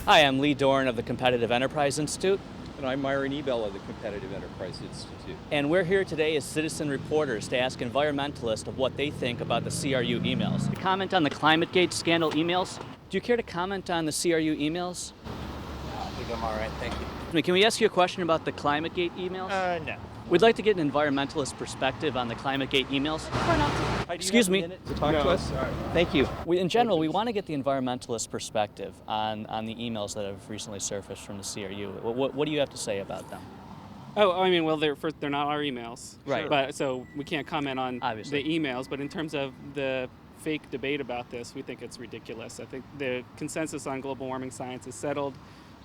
Hi, I'm Lee Dorn of the Competitive Enterprise Institute, And I'm Myron Ebell of the Competitive Enterprise Institute. and we're here today as citizen reporters to ask environmentalists of what they think about the CRU emails. To comment on the Climategate scandal emails, do you care to comment on the CRU emails? I think I'm all right, thank you. Can we ask you a question about the Climategate emails? No. We'd like to get an environmentalist perspective on the Climategate emails. Excuse me. To talk to us? Thank you. In general, we want to get the environmentalist perspective on the emails that have recently surfaced from the CRU. What do you have to say about them? Oh, I mean, well, they're not our emails, Right. But so we can't comment on Obviously. the emails. But in terms of the fake debate about this, we think it's ridiculous. I think the consensus on global warming science is settled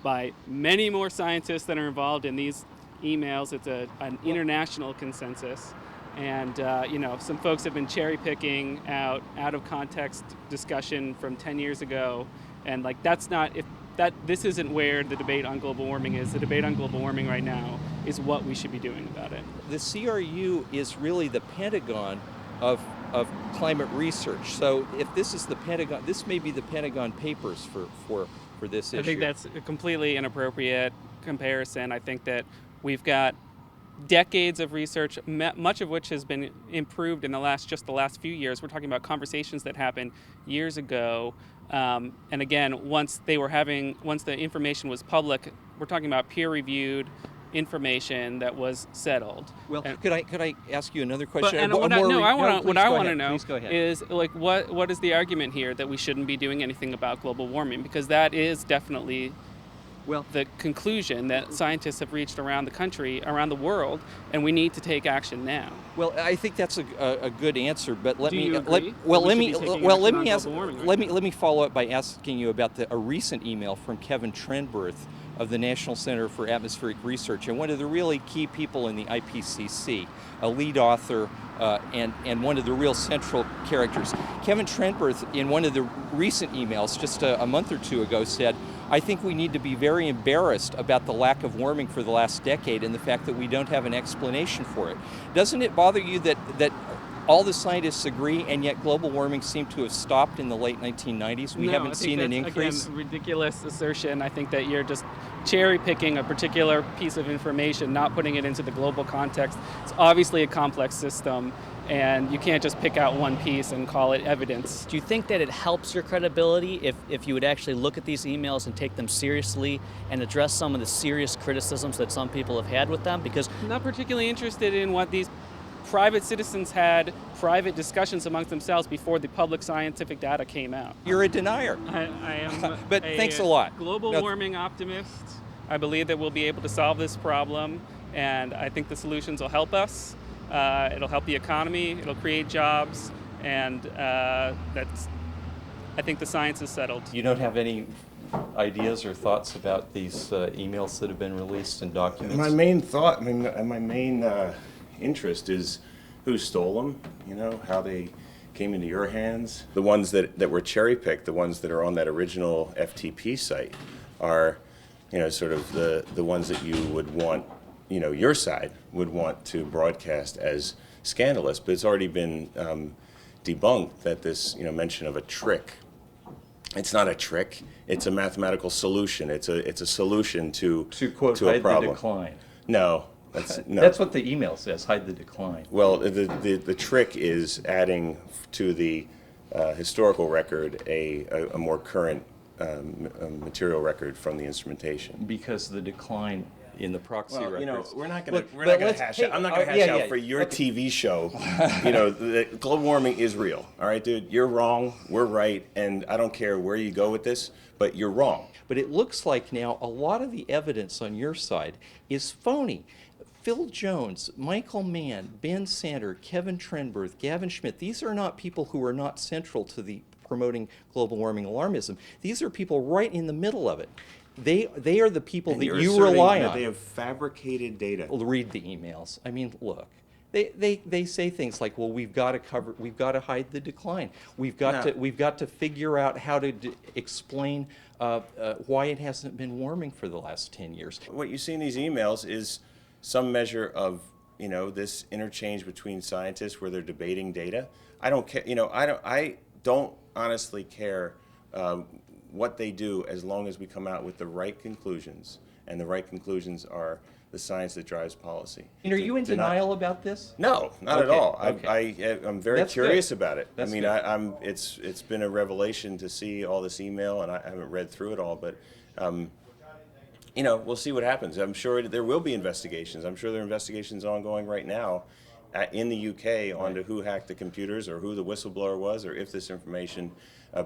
by many more scientists that are involved in these emails. It's an international consensus, and some folks have been cherry picking out of context discussion from 10 years ago, and this isn't where the debate on global warming is. The debate on global warming right now is what we should be doing about it. The CRU is really the Pentagon of climate research. So if this is the Pentagon, this may be the Pentagon Papers for this issue. I think that's a completely inappropriate comparison. I think that we've got decades of research, much of which has been improved in the last few years. We're talking about conversations that happened years ago. And again, once the information was public, we're talking about peer-reviewed information that was settled. Well, could I ask you another question? What I want to know Please go ahead. is what is the argument here that we shouldn't be doing anything about global warming? Because that is definitely the conclusion that scientists have reached around the country, around the world, and we need to take action now. Well, I think that's a good answer, but let Do me you agree? Let me follow up by asking you about a recent email from Kevin Trenberth of the National Center for Atmospheric Research, and one of the really key people in the IPCC, a lead author and one of the real central characters. Kevin Trenberth, in one of the recent emails just a month or two ago, said, "I think we need to be very embarrassed about the lack of warming for the last decade and the fact that we don't have an explanation for it." Doesn't it bother you that all the scientists agree, and yet global warming seemed to have stopped in the late 1990s? We haven't seen an increase. Again, ridiculous assertion. I think that you're just cherry picking a particular piece of information, not putting it into the global context. It's obviously a complex system, and you can't just pick out one piece and call it evidence. Do you think that it helps your credibility if you would actually look at these emails and take them seriously and address some of the serious criticisms that some people have had with them? Because I'm not particularly interested in what these private citizens had private discussions amongst themselves before the public scientific data came out. You're a denier. I am But thanks a lot. Global warming optimist. I believe that we'll be able to solve this problem, and I think the solutions will help us. It'll help the economy, it'll create jobs, and I think the science is settled. You don't have any ideas or thoughts about these emails that have been released and documents? My main thought, my main interest is who stole them, how they came into your hands. The ones that were cherry-picked, the ones that are on that original FTP site are, sort of the ones that you would want, your side would want to broadcast as scandalous, but it's already been debunked that this, mention of a trick. It's not a trick. It's a mathematical solution. It's a solution to quote, a hide problem. the decline. No. No. That's what the email says, hide the decline. Well, the trick is adding to the historical record a more current material record from the instrumentation. Because the decline in the proxy records. We're not going to hash out. I'm not going to hash out for your TV show. The global warming is real. All right, dude, you're wrong. We're right, and I don't care where you go with this, but you're wrong. But it looks like now a lot of the evidence on your side is phony. Phil Jones, Michael Mann, Ben Sander, Kevin Trenberth, Gavin Schmidt, these are not people who are not central to the promoting global warming alarmism. These are people right in the middle of it. They are the people that you rely on. They have fabricated data. Well, read the emails. I mean, look. They say things like, well, we've got to hide the decline. We've got to figure out how to explain why it hasn't been warming for the last 10 years. What you see in these emails is some measure of, this interchange between scientists where they're debating data. I don't care, I don't honestly care what they do as long as we come out with the right conclusions, and the right conclusions are the science that drives policy. And are you in denial about this? No, not at Okay, all. okay. I'm very That's curious good. about it. That's I mean, good. it's been a revelation to see all this email, and I haven't read through it all, but you know, we'll see what happens. I'm sure there will be investigations. I'm sure there are investigations ongoing right now in the UK onto who hacked the computers, or who the whistleblower was, or if this information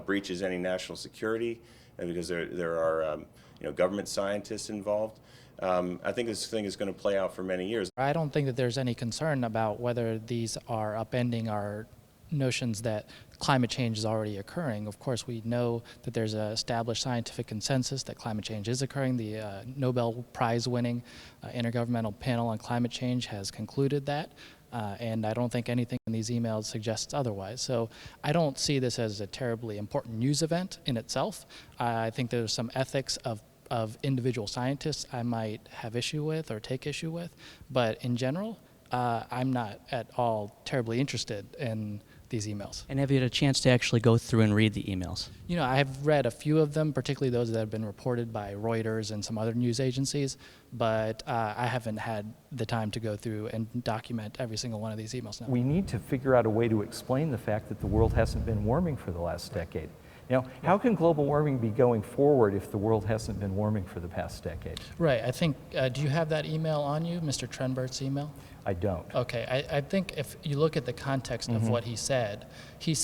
breaches any national security, because there are you know, government scientists involved. I think this thing is going to play out for many years. I don't think that there's any concern about whether these are upending our notions that climate change is already occurring. Of course, we know that there's an established scientific consensus that climate change is occurring. The Nobel Prize-winning Intergovernmental Panel on Climate Change has concluded that, and I don't think anything in these emails suggests otherwise. So I don't see this as a terribly important news event in itself. I think there's some ethics of individual scientists I might have issue with or take issue with, but in general, I'm not at all terribly interested in these emails. And have you had a chance to actually go through and read the emails? You know, I have read a few of them, particularly those that have been reported by Reuters and some other news agencies, but I haven't had the time to go through and document every single one of these emails now. We need to figure out a way to explain the fact that the world hasn't been warming for the last decade. Now, how can global warming be going forward if the world hasn't been warming for the past decade? Right, I think, do you have that email on you, Mr. Trenbert's email? I don't. Okay, I think if you look at the context of what he said he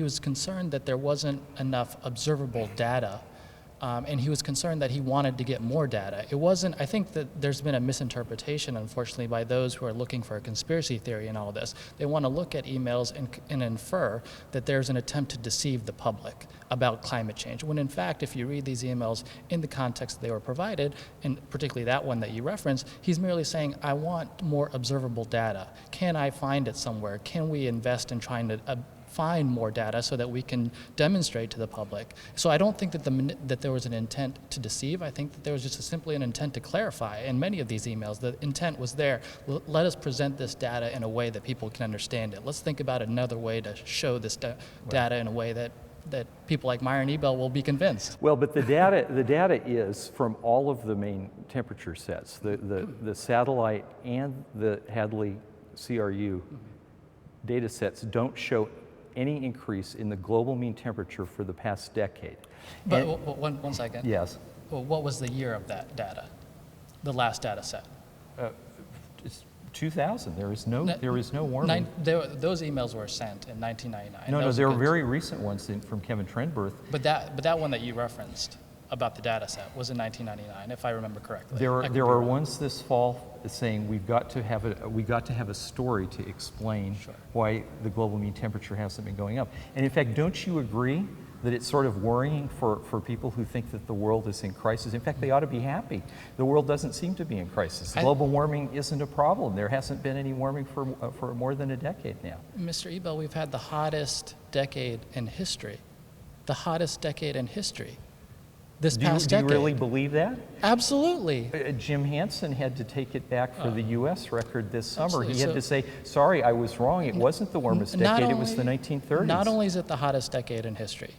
was concerned that there wasn't enough observable data, and he was concerned that he wanted to get more data. It wasn't, I think that there's been a misinterpretation, unfortunately, by those who are looking for a conspiracy theory in all this. They want to look at emails and infer that there's an attempt to deceive the public about climate change, when in fact, if you read these emails in the context they were provided, and particularly that one that you referenced, he's merely saying, I want more observable data. Can I find it somewhere? Can we invest in trying to find more data so that we can demonstrate to the public? So I don't think that there was an intent to deceive. I think that there was just simply an intent to clarify. In many of these emails, the intent was there. Let us present this data in a way that people can understand it. Let's think about another way to show this data in a way that people like Myron Ebell will be convinced. Well, but the data is from all of the main temperature sets, the satellite and the Hadley CRU data sets don't show any increase in the global mean temperature for the past decade. But one second. Yes. Well, what was the year of that data? The last data set? It's 2000. There is no warming. Those emails were sent in 1999. No, there were very recent ones from Kevin Trenberth. But that one that you referenced about the data set was in 1999, if I remember correctly. There are ones this fall saying we've got to have a story to explain why the global mean temperature hasn't been going up. And in fact, don't you agree that it's sort of worrying for people who think that the world is in crisis? In fact, they ought to be happy. The world doesn't seem to be in crisis. Global warming isn't a problem. There hasn't been any warming for more than a decade now. Mr. Ebell, we've had the hottest decade in history. The hottest decade in history. This past decade. Do you really believe that? Absolutely. Jim Hansen had to take it back for the U.S. record this summer. Absolutely. He had to say, sorry, I was wrong. It wasn't the warmest decade. It was the 1930s. Not only is it the hottest decade in history,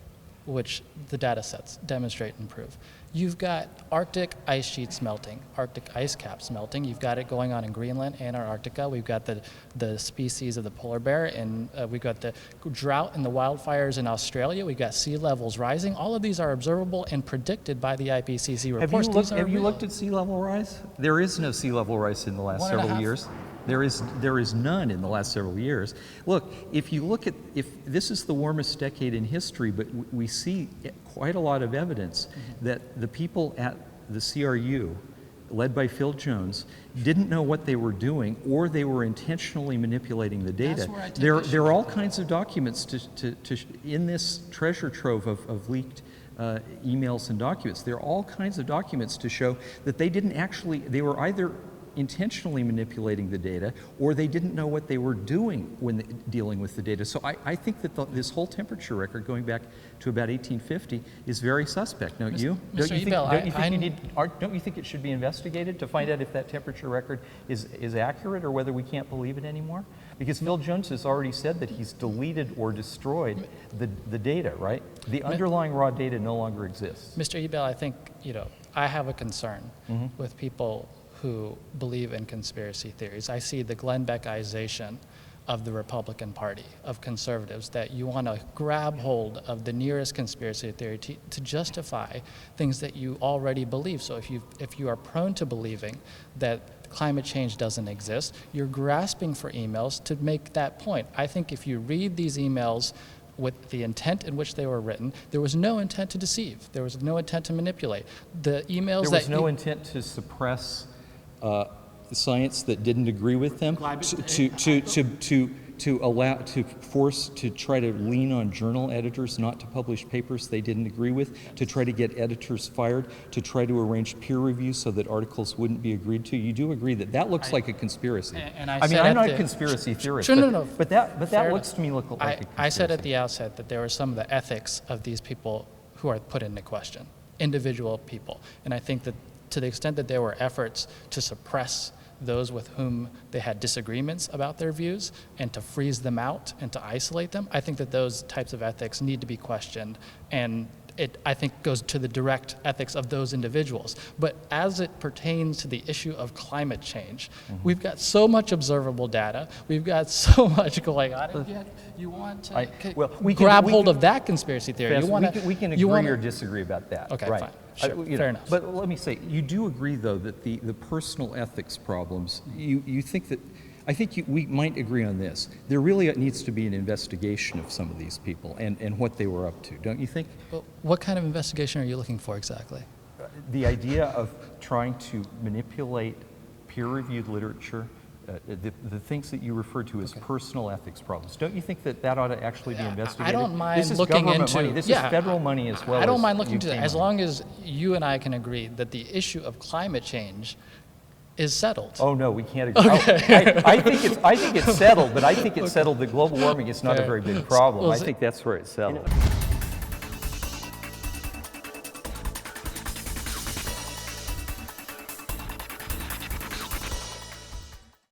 which the data sets demonstrate and prove, you've got Arctic ice sheets melting, Arctic ice caps melting. You've got it going on in Greenland and Antarctica. We've got the species of the polar bear, and we've got the drought and the wildfires in Australia. We've got sea levels rising. All of these are observable and predicted by the IPCC reports. Have you looked at sea level rise? There is no sea level rise in the last several years. There is none in the last several years. Look, if this is the warmest decade in history, but we see quite a lot of evidence that the people at the CRU, led by Phil Jones, didn't know what they were doing, or they were intentionally manipulating the data. There are all kinds of documents in this treasure trove of leaked emails and documents. There are all kinds of documents to show that they were either intentionally manipulating the data, or they didn't know what they were doing when dealing with the data. So I think that this whole temperature record going back to about 1850 is very suspect, don't you? Don't you think it should be investigated to find out if that temperature record is accurate, or whether we can't believe it anymore? Because Phil Jones has already said that he's deleted or destroyed the data, right? The underlying raw data no longer exists. Mr. Ebel, I think, I have a concern with people who believe in conspiracy theories. I see the Glenn Beckization of the Republican Party, of conservatives, that you want to grab hold of the nearest conspiracy theory to justify things that you already believe. So if you are prone to believing that climate change doesn't exist, you're grasping for emails to make that point. I think if you read these emails with the intent in which they were written, there was no intent to deceive. There was no intent to manipulate. The emails there was no intent to suppress science that didn't agree with them, to try to lean on journal editors not to publish papers they didn't agree with, to try to get editors fired, to try to arrange peer review so that articles wouldn't be agreed to. You do agree that that looks like a conspiracy. And I mean, I'm not a conspiracy theorist, but that looks to me like a conspiracy. I said at the outset that there were some of the ethics of these people who are put into question, individual people. And I think that to the extent that there were efforts to suppress those with whom they had disagreements about their views and to freeze them out and to isolate them, I think that those types of ethics need to be questioned, and it, I think, goes to the direct ethics of those individuals. But as it pertains to the issue of climate change, we've got so much observable data, we've got so much going on, and yet you want to grab hold of that conspiracy theory. We can agree or disagree about that. Okay, right. fine. Sure, fair enough. But let me say, you do agree, though, that the personal ethics problems, you think that, I think we might agree on this. There really needs to be an investigation of some of these people and what they were up to, don't you think? Well, what kind of investigation are you looking for exactly? The idea of trying to manipulate peer-reviewed literature, the things that you refer to as personal ethics problems. Don't you think that that ought to actually be investigated? I don't mind this is looking government into money. This is federal money as well. I don't as mind looking into that, as money. long as you and I can agree that the issue of climate change is settled. Oh no, we can't agree. Okay. I think it's settled, but I think it's settled that global warming is not a very big problem. I think that's where it's settled.